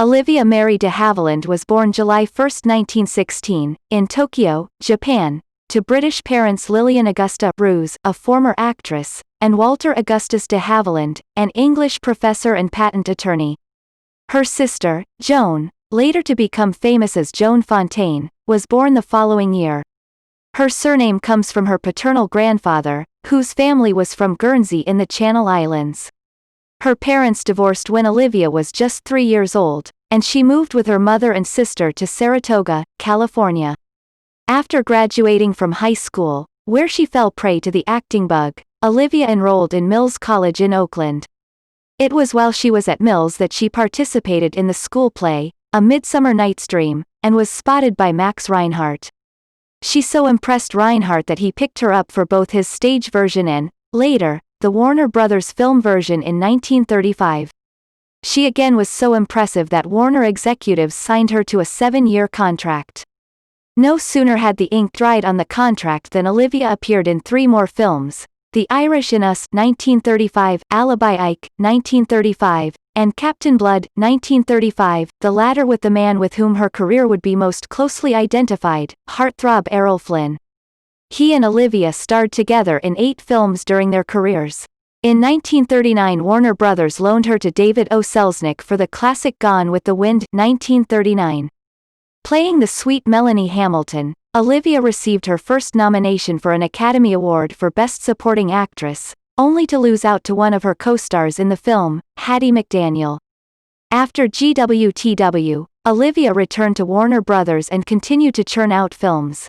Olivia Mary de Havilland was born July 1, 1916, in Tokyo, Japan, to British parents Lillian Augusta Roos, a former actress, and Walter Augustus de Havilland, an English professor and patent attorney. Her sister, Joan, later to become famous as Joan Fontaine, was born the following year. Her surname comes from her paternal grandfather, whose family was from Guernsey in the Channel Islands. Her parents divorced when Olivia was just 3 years old, and she moved with her mother and sister to Saratoga, California. After graduating from high school, where she fell prey to the acting bug, Olivia enrolled in Mills College in Oakland. It was while she was at Mills that she participated in the school play, A Midsummer Night's Dream, and was spotted by Max Reinhardt. She so impressed Reinhardt that he picked her up for both his stage version and, later, the Warner Brothers film version in 1935. She again was so impressive that Warner executives signed her to a 7-year contract. No sooner had the ink dried on the contract than Olivia appeared in 3 more films: The Irish in Us 1935, Alibi Ike 1935, and Captain Blood 1935, the latter with the man with whom her career would be most closely identified, heartthrob Errol Flynn. He and Olivia starred together in 8 films during their careers. In 1939 Warner Brothers loaned her to David O. Selznick for the classic Gone with the Wind 1939. Playing the sweet Melanie Hamilton, Olivia received her first nomination for an Academy Award for Best Supporting Actress, only to lose out to one of her co-stars in the film, Hattie McDaniel. After GWTW, Olivia returned to Warner Brothers and continued to churn out films.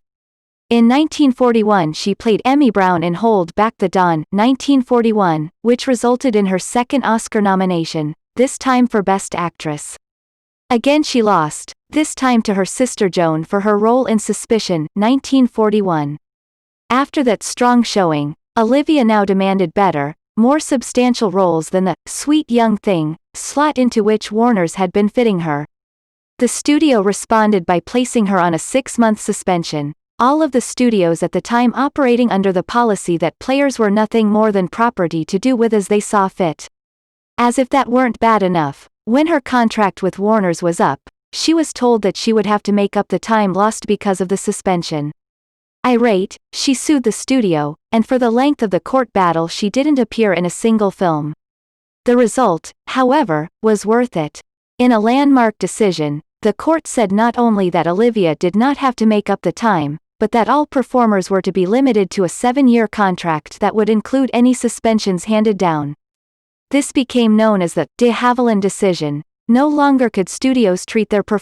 In 1941 she played Emmy Brown in Hold Back the Dawn 1941, which resulted in her second Oscar nomination, this time for Best Actress. Again she lost, this time to her sister Joan for her role in Suspicion 1941. After that strong showing, Olivia now demanded better, more substantial roles than the sweet young thing slot into which Warner's had been fitting her. The studio responded by placing her on a 6-month suspension, all of the studios at the time operating under the policy that players were nothing more than property to do with as they saw fit. As if that weren't bad enough, when her contract with Warner's was up, she was told that she would have to make up the time lost because of the suspension. Irate, she sued the studio, and for the length of the court battle she didn't appear in a single film. The result, however, was worth it. In a landmark decision, the court said not only that Olivia did not have to make up the time, but that all performers were to be limited to a 7-year contract that would include any suspensions handed down. This became known as the de Havilland decision. No longer could studios treat their performers